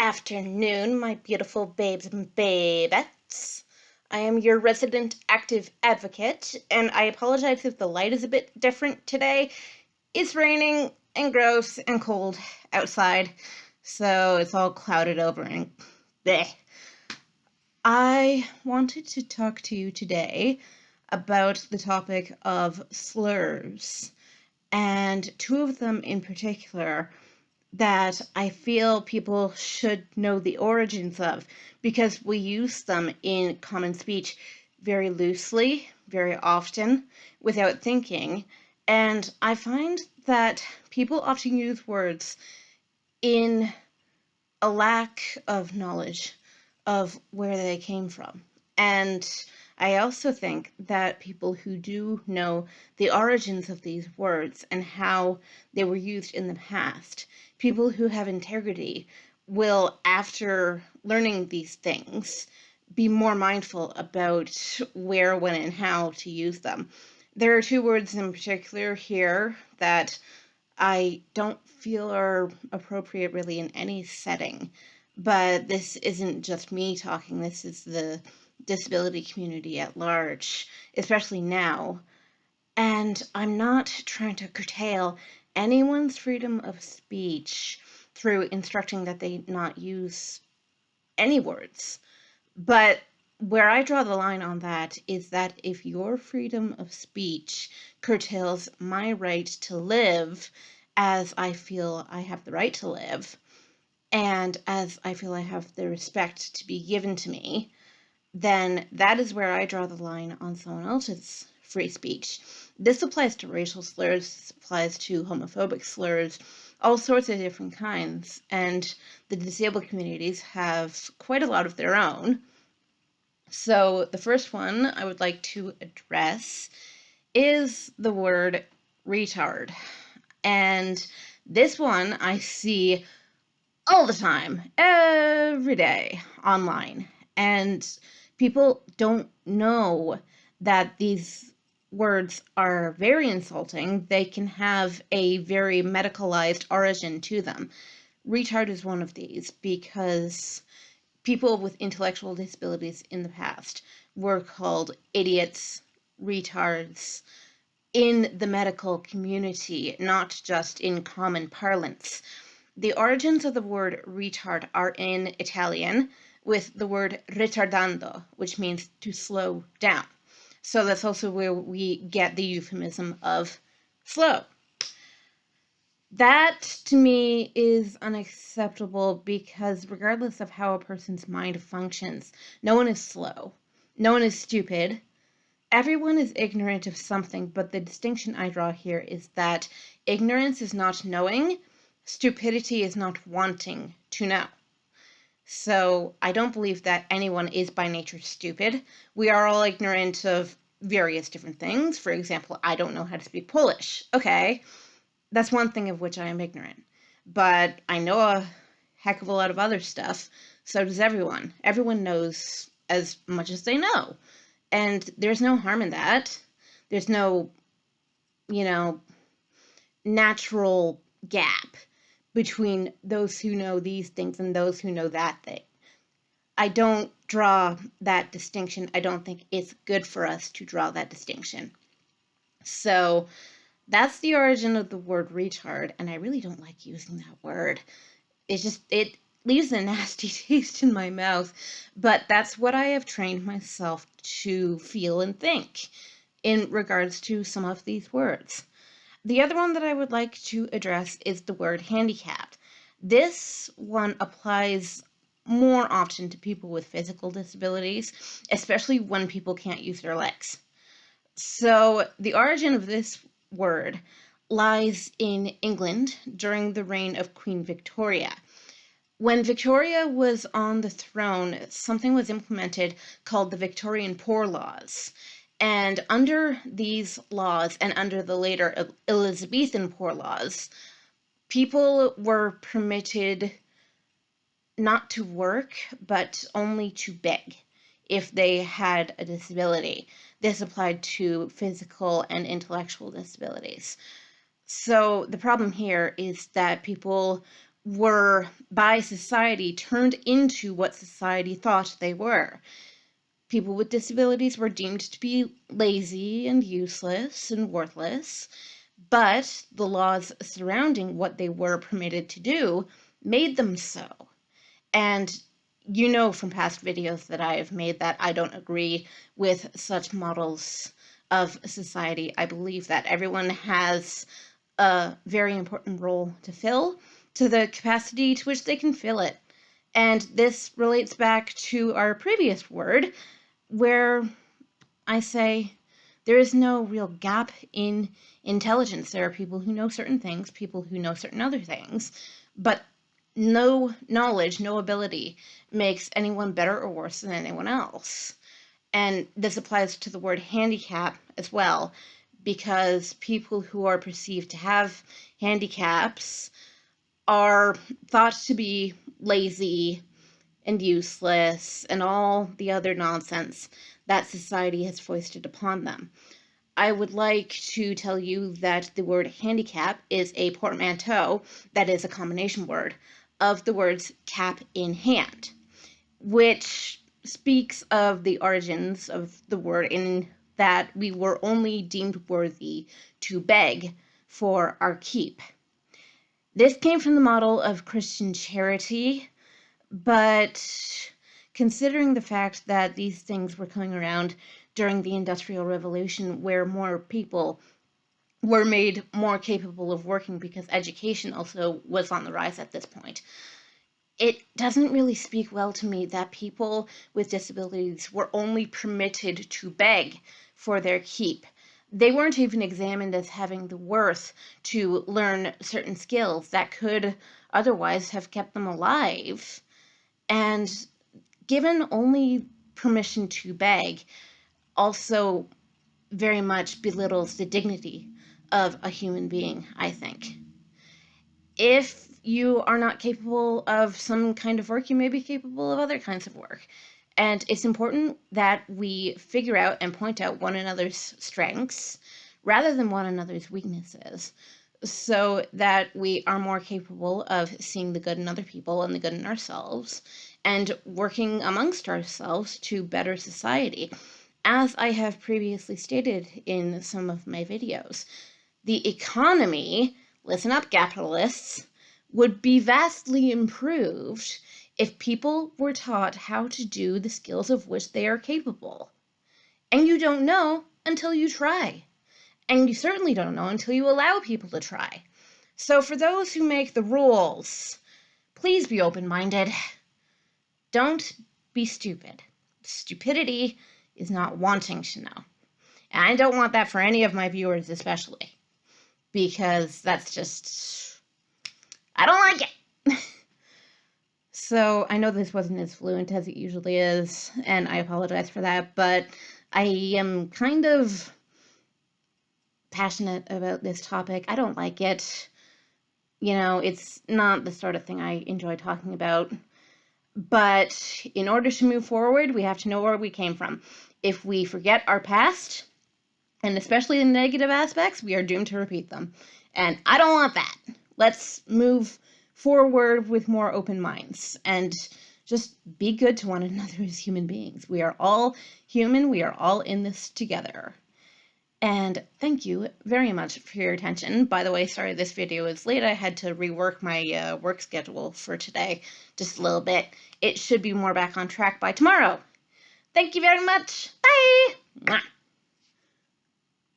afternoon, my beautiful babes and babettes. I am your resident active advocate, and I apologize if the light is a bit different today. It's raining and gross and cold outside, so it's all clouded over and bleh. I wanted to talk to you today about the topic of slurs, and two of them in particular that I feel people should know the origins of because we use them in common speech very loosely, very often, without thinking. And I find that people often use words in a lack of knowledge of where they came from. And I also think that people who do know the origins of these words and how they were used in the past, people who have integrity, will, after learning these things, be more mindful about where, when, and how to use them. There are two words in particular here that I don't feel are appropriate really in any setting. But this isn't just me talking, this is the disability community at large, especially now. And I'm not trying to curtail anyone's freedom of speech through instructing that they not use any words. But where I draw the line on that is that if your freedom of speech curtails my right to live as I feel I have the right to live, and as I feel I have the respect to be given to me, then that is where I draw the line on someone else's free speech. This applies to racial slurs, this applies to homophobic slurs, all sorts of different kinds, and the disabled communities have quite a lot of their own. So the first one I would like to address is the word retard. And this one I see all the time, every day online. And people don't know that these words are very insulting. They can have a very medicalized origin to them. Retard is one of these because people with intellectual disabilities in the past were called idiots, retards, in the medical community, not just in common parlance. The origins of the word retard are in Italian, with the word ritardando, which means to slow down. So that's also where we get the euphemism of slow. That, to me, is unacceptable because regardless of how a person's mind functions, no one is slow. No one is stupid. Everyone is ignorant of something, but the distinction I draw here is that ignorance is not knowing, stupidity is not wanting to know. So I don't believe that anyone is by nature stupid. We are all ignorant of various different things. For example, I don't know how to speak Polish. Okay, that's one thing of which I am ignorant. But I know a heck of a lot of other stuff. So does everyone. Everyone knows as much as they know. And there's no harm in that. There's no, natural gap between those who know these things and those who know that thing. I don't draw that distinction. I don't think it's good for us to draw that distinction. So that's the origin of the word retard, and I really don't like using that word. It leaves a nasty taste in my mouth, but that's what I have trained myself to feel and think in regards to some of these words. The other one that I would like to address is the word handicap. This one applies more often to people with physical disabilities, especially when people can't use their legs. So the origin of this word lies in England during the reign of Queen Victoria. When Victoria was on the throne, something was implemented called the Victorian Poor Laws. And under these laws, and under the later Elizabethan Poor Laws, people were permitted not to work, but only to beg if they had a disability. This applied to physical and intellectual disabilities. So the problem here is that people were, by society, turned into what society thought they were. People with disabilities were deemed to be lazy and useless and worthless, but the laws surrounding what they were permitted to do made them so. And you know from past videos that I have made that I don't agree with such models of society. I believe that everyone has a very important role to fill to the capacity to which they can fill it. And this relates back to our previous word, where I say there is no real gap in intelligence. There are people who know certain things, people who know certain other things, but no knowledge, no ability makes anyone better or worse than anyone else. And this applies to the word handicap as well, because people who are perceived to have handicaps are thought to be lazy and useless and all the other nonsense that society has foisted upon them. I would like to tell you that the word handicap is a portmanteau, that is a combination word, of the words cap in hand, which speaks of the origins of the word in that we were only deemed worthy to beg for our keep. This came from the model of Christian charity, but considering the fact that these things were coming around during the Industrial Revolution, where more people were made more capable of working because education also was on the rise at this point, it doesn't really speak well to me that people with disabilities were only permitted to beg for their keep. They weren't even examined as having the worth to learn certain skills that could otherwise have kept them alive. And given only permission to beg also very much belittles the dignity of a human being, I think. If you are not capable of some kind of work, you may be capable of other kinds of work. And it's important that we figure out and point out one another's strengths rather than one another's weaknesses, so that we are more capable of seeing the good in other people and the good in ourselves and working amongst ourselves to better society. As I have previously stated in some of my videos, the economy, listen up capitalists, would be vastly improved if people were taught how to do the skills of which they are capable. And you don't know until you try. And you certainly don't know until you allow people to try. So for those who make the rules, please be open-minded. Don't be stupid. Stupidity is not wanting to know. And I don't want that for any of my viewers especially, because that's just, I don't like it. So I know this wasn't as fluent as it usually is, and I apologize for that, but I am kind of passionate about this topic. I don't like it. You know, it's not the sort of thing I enjoy talking about. But in order to move forward, we have to know where we came from. If we forget our past, and especially the negative aspects, we are doomed to repeat them. And I don't want that. Let's move forward with more open minds and just be good to one another as human beings. We are all human. We are all in this together. And thank you very much for your attention. By the way, sorry this video is late. I had to rework my work schedule for today just a little bit. It should be more back on track by tomorrow. Thank you very much. Bye! Mwah.